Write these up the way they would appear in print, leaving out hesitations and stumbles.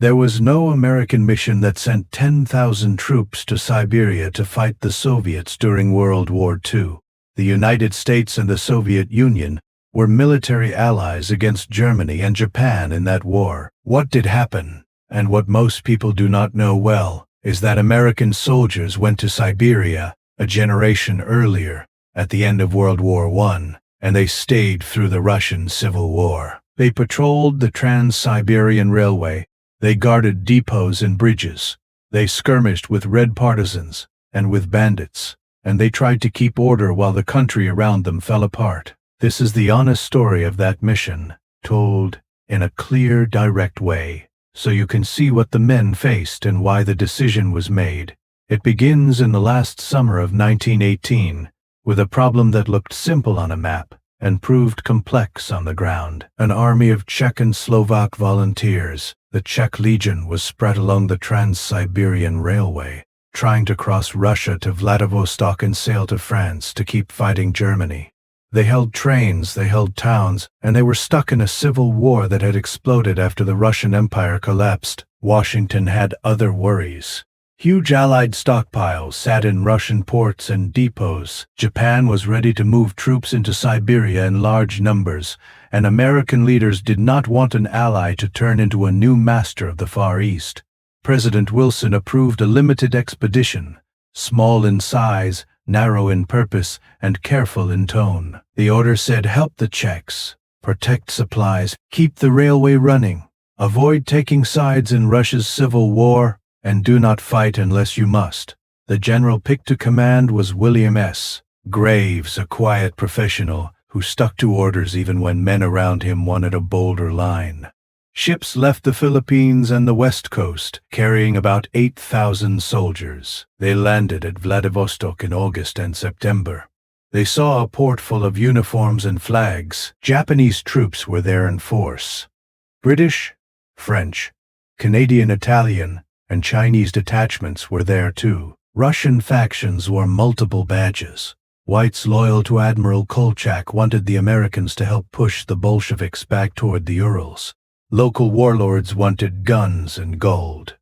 There was no American mission that sent 10,000 troops to Siberia to fight the Soviets during World War II. The United States and the Soviet Union were military allies against Germany and Japan in that war. What did happen, and what most people do not know well, is that American soldiers went to Siberia a generation earlier, at the end of World War I, and they stayed through the Russian Civil War. They patrolled the Trans-Siberian Railway. They guarded depots and bridges. They skirmished with Red partisans and with bandits, and they tried to keep order while the country around them fell apart. This is the honest story of that mission, told in a clear, direct way, so you can see what the men faced and why the decision was made. It begins in the last summer of 1918, with a problem that looked simple on a map and proved complex on the ground. An army of Czech and Slovak volunteers, the Czech Legion, was spread along the Trans-Siberian Railway, trying to cross Russia to Vladivostok and sail to France to keep fighting Germany. They held trains, they held towns, and they were stuck in a civil war that had exploded after the Russian Empire collapsed. Washington had other worries. Huge Allied stockpiles sat in Russian ports and depots. Japan was ready to move troops into Siberia in large numbers, and American leaders did not want an ally to turn into a new master of the Far East. President Wilson approved a limited expedition, small in size, narrow in purpose, and careful in tone. The order said, help the Czechs, protect supplies, keep the railway running, avoid taking sides in Russia's civil war, and do not fight unless you must. The general picked to command was William S. Graves, a quiet professional who stuck to orders even when men around him wanted a bolder line. Ships left the Philippines and the West Coast, carrying about 8,000 soldiers. They landed at Vladivostok in August and September. They saw a port full of uniforms and flags. Japanese troops were there in force. British, French, Canadian, Italian, and Chinese detachments were there too. Russian factions wore multiple badges. Whites loyal to Admiral Kolchak wanted the Americans to help push the Bolsheviks back toward the Urals. Local warlords wanted guns and gold.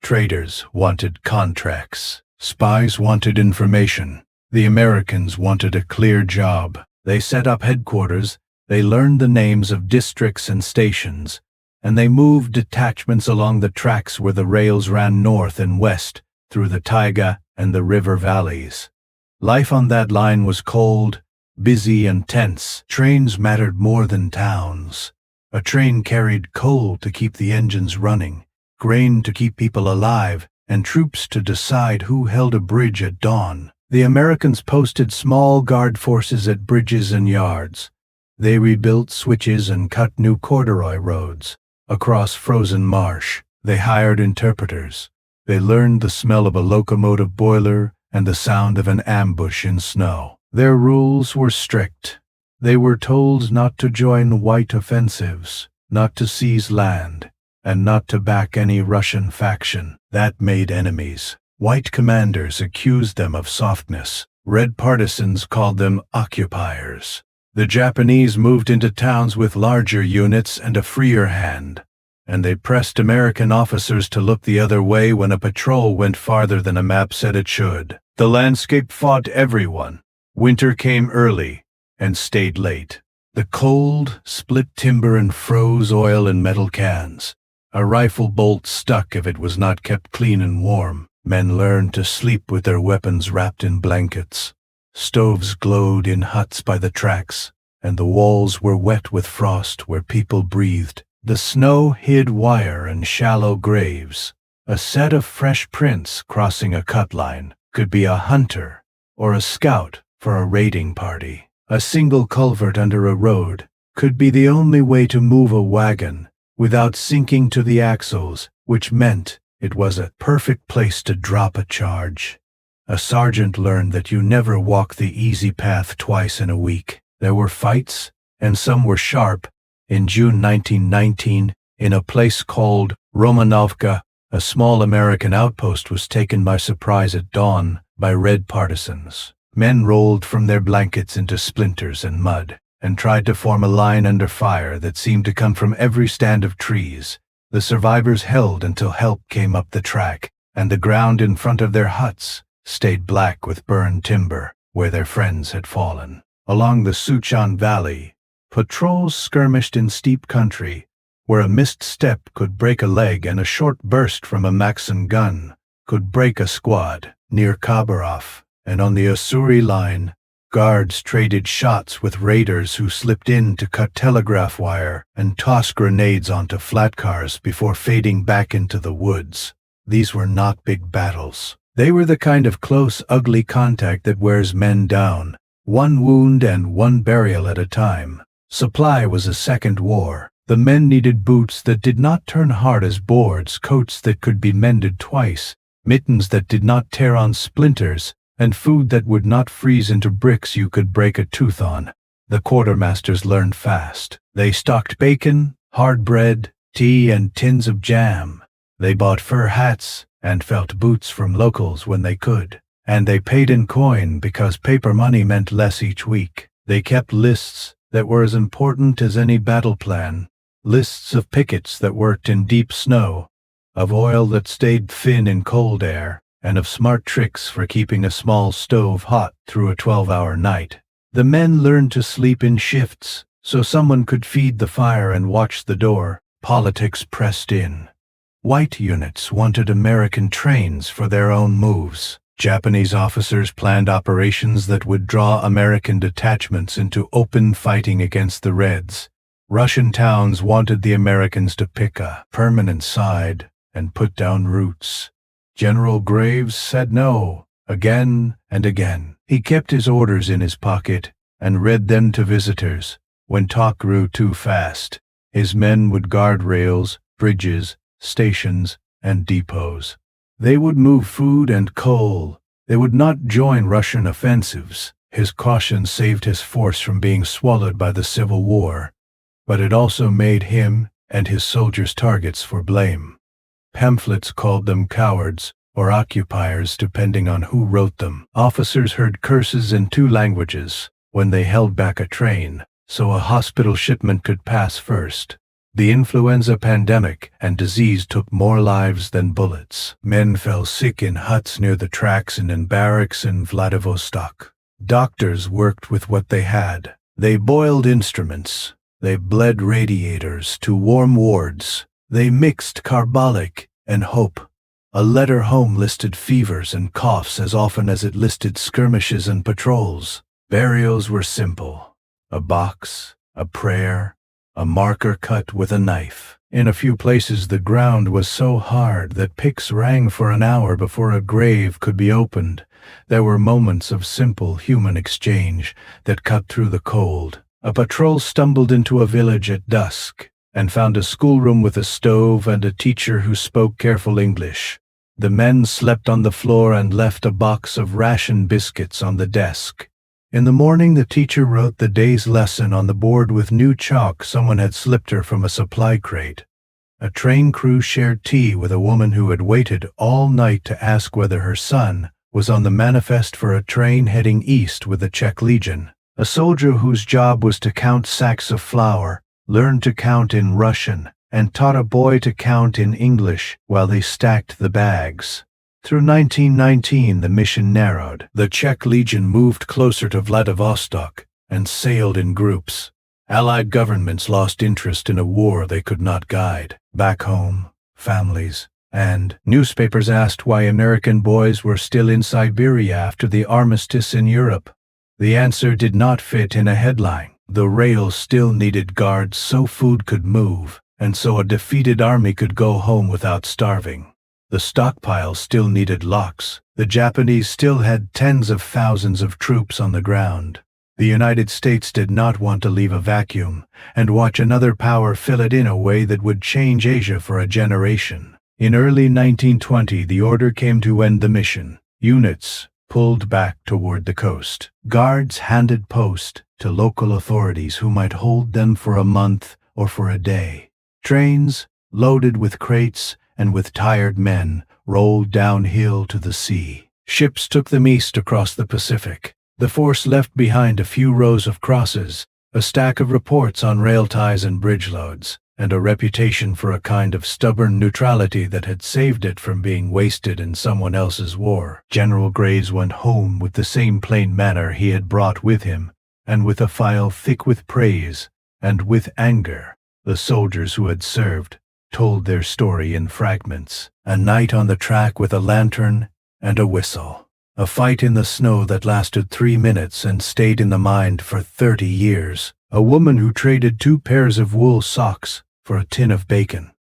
Traders wanted contracts. Spies wanted information. The Americans wanted a clear job. They set up headquarters, they learned the names of districts and stations, and they moved detachments along the tracks where the rails ran north and west through the taiga and the river valleys. Life on that line was cold, busy, and tense. Trains mattered more than towns. A train carried coal to keep the engines running, grain to keep people alive, and troops to decide who held a bridge at dawn. The Americans posted small guard forces at bridges and yards. They rebuilt switches and cut new corduroy roads. Across frozen marsh, they hired interpreters. They learned the smell of a locomotive boiler and the sound of an ambush in snow. Their rules were strict. They were told not to join white offensives, not to seize land, and not to back any Russian faction. That made enemies. White commanders accused them of softness. Red partisans called them occupiers. The Japanese moved into towns with larger units and a freer hand, and they pressed American officers to look the other way when a patrol went farther than a map said it should. The landscape fought everyone. Winter came early and stayed late. The cold split timber and froze oil in metal cans. A rifle bolt stuck if it was not kept clean and warm. Men learned to sleep with their weapons wrapped in blankets. Stoves glowed in huts by the tracks, and the walls were wet with frost where people breathed. The snow hid wire and shallow graves. A set of fresh prints crossing a cut line could be a hunter or a scout for a raiding party. A single culvert under a road could be the only way to move a wagon without sinking to the axles, which meant it was a perfect place to drop a charge. A sergeant learned that you never walk the easy path twice in a week. There were fights, and some were sharp. In June 1919, in a place called Romanovka, a small American outpost was taken by surprise at dawn by Red partisans. Men rolled from their blankets into splinters and mud, and tried to form a line under fire that seemed to come from every stand of trees. The survivors held until help came up the track, and the ground in front of their huts stayed black with burned timber where their friends had fallen. Along the Suchan Valley, patrols skirmished in steep country, where a missed step could break a leg and a short burst from a Maxim gun could break a squad. Near Khabarov and on the Ussuri line, guards traded shots with raiders who slipped in to cut telegraph wire and toss grenades onto flat cars before fading back into the woods. These were not big battles. They were the kind of close, ugly contact that wears men down, one wound and one burial at a time. Supply was a second war. The men needed boots that did not turn hard as boards, coats that could be mended twice, mittens that did not tear on splinters, and food that would not freeze into bricks you could break a tooth on. The quartermasters learned fast. They stocked bacon, hard bread, tea, and tins of jam. They bought fur hats and felt boots from locals when they could. And they paid in coin because paper money meant less each week. They kept lists that were as important as any battle plan. Lists of pickets that worked in deep snow, of oil that stayed thin in cold air, and of smart tricks for keeping a small stove hot through a 12-hour night. The men learned to sleep in shifts, so someone could feed the fire and watch the door. Politics pressed in. White units wanted American trains for their own moves. Japanese officers planned operations that would draw American detachments into open fighting against the Reds. Russian towns wanted the Americans to pick a permanent side and put down roots. General Graves said no, again and again. He kept his orders in his pocket and read them to visitors. When talk grew too fast, his men would guard rails, bridges, stations, and depots. They would move food and coal. They would not join Russian offensives. His caution saved his force from being swallowed by the Civil War, but it also made him and his soldiers targets for blame. Pamphlets called them cowards or occupiers depending on who wrote them. Officers heard curses in 2 languages when they held back a train, so a hospital shipment could pass first. The influenza pandemic and disease took more lives than bullets. Men fell sick in huts near the tracks and in barracks in Vladivostok. Doctors worked with what they had. They boiled instruments. They bled radiators to warm wards. They mixed carbolic and hope. A letter home listed fevers and coughs as often as it listed skirmishes and patrols. Burials were simple. A box, a prayer, a marker cut with a knife. In a few places the ground was so hard that picks rang for an hour before a grave could be opened. There were moments of simple human exchange that cut through the cold. A patrol stumbled into a village at dusk and found a schoolroom with a stove and a teacher who spoke careful English. The men slept on the floor and left a box of ration biscuits on the desk. In the morning the teacher wrote the day's lesson on the board with new chalk someone had slipped her from a supply crate. A train crew shared tea with a woman who had waited all night to ask whether her son was on the manifest for a train heading east with the Czech Legion. A soldier whose job was to count sacks of flour learned to count in Russian and taught a boy to count in English while they stacked the bags. Through 1919 the mission narrowed. The Czech Legion moved closer to Vladivostok and sailed in groups. Allied governments lost interest in a war they could not guide. Back home, families and newspapers asked why American boys were still in Siberia after the armistice in Europe. The answer did not fit in a headline. The rails still needed guards so food could move, and so a defeated army could go home without starving. The stockpile still needed locks. The Japanese still had tens of thousands of troops on the ground. The United States did not want to leave a vacuum and watch another power fill it in a way that would change Asia for a generation. In early 1920, the order came to end the mission. Units pulled back toward the coast. Guards handed post to local authorities who might hold them for a month or for a day. Trains, loaded with crates and with tired men, rolled downhill to the sea. Ships took them east across the Pacific. The force left behind a few rows of crosses, a stack of reports on rail ties and bridge loads, and a reputation for a kind of stubborn neutrality that had saved it from being wasted in someone else's war. General Graves went home with the same plain manner he had brought with him, and with a file thick with praise and with anger. The soldiers who had served told their story in fragments. A night on the track with a lantern and a whistle. A fight in the snow that lasted 3 minutes and stayed in the mind for 30 years. A woman who traded 2 pairs of wool socks for a tin of bacon.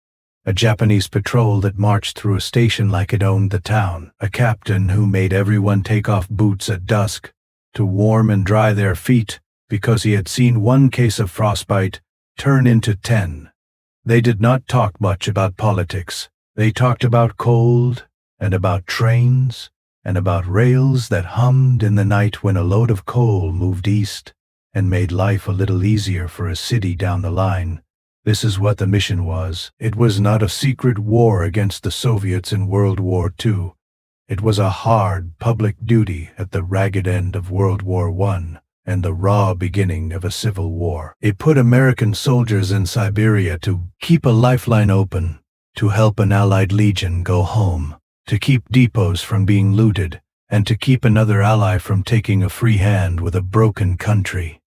A Japanese patrol that marched through a station like it owned the town. A captain who made everyone take off boots at dusk to warm and dry their feet because he had seen 1 case of frostbite turn into 10. They did not talk much about politics. They talked about cold and about trains and about rails that hummed in the night when a load of coal moved east and made life a little easier for a city down the line. This is what the mission was. It was not a secret war against the Soviets in World War II. It was a hard public duty at the ragged end of World War I and the raw beginning of a civil war. It put American soldiers in Siberia to keep a lifeline open, to help an Allied legion go home, to keep depots from being looted, and to keep another ally from taking a free hand with a broken country.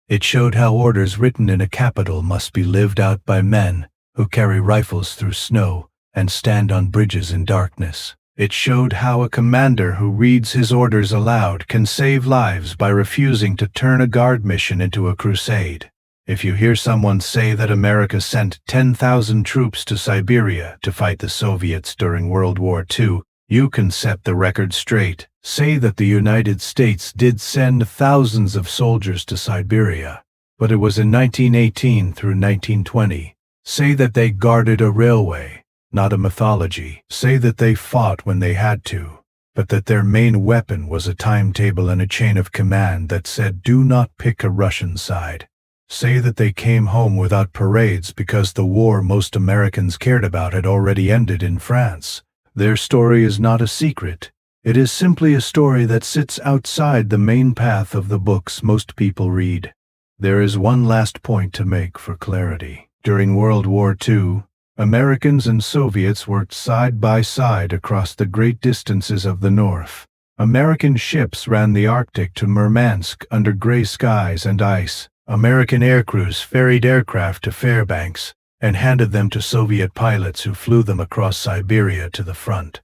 It showed how orders written in a capital must be lived out by men who carry rifles through snow and stand on bridges in darkness. It showed how a commander who reads his orders aloud can save lives by refusing to turn a guard mission into a crusade. If you hear someone say that America sent 10,000 troops to Siberia to fight the Soviets during World War II, you can set the record straight. Say that the United States did send thousands of soldiers to Siberia, but it was in 1918 through 1920. Say that they guarded a railway, not a mythology. Say that they fought when they had to, but that their main weapon was a timetable and a chain of command that said, "Do not pick a Russian side." Say that they came home without parades because the war most Americans cared about had already ended in France. Their story is not a secret. It is simply a story that sits outside the main path of the books most people read. There is one last point to make for clarity. During World War II, Americans and Soviets worked side by side across the great distances of the North. American ships ran the Arctic to Murmansk under gray skies and ice. American aircrews ferried aircraft to Fairbanks and handed them to Soviet pilots who flew them across Siberia to the front.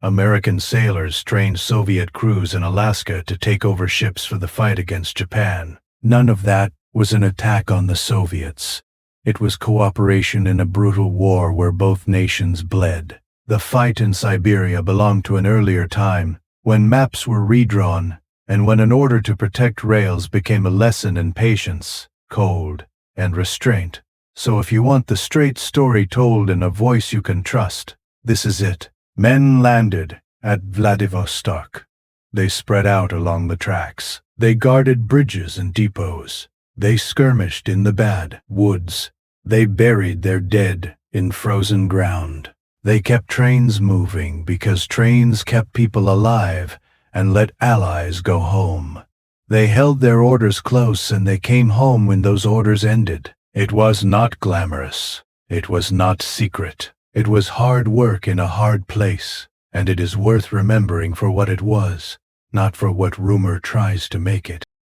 American sailors trained Soviet crews in Alaska to take over ships for the fight against Japan. None of that was an attack on the Soviets. It was cooperation in a brutal war where both nations bled. The fight in Siberia belonged to an earlier time, when maps were redrawn, and when an order to protect rails became a lesson in patience, cold, and restraint. So if you want the straight story told in a voice you can trust, this is it. Men landed at Vladivostok. They spread out along the tracks. They guarded bridges and depots. They skirmished in the bad woods. They buried their dead in frozen ground. They kept trains moving because trains kept people alive and let allies go home. They held their orders close and they came home when those orders ended. It was not glamorous. It was not secret. It was hard work in a hard place, and it is worth remembering for what it was, not for what rumor tries to make it.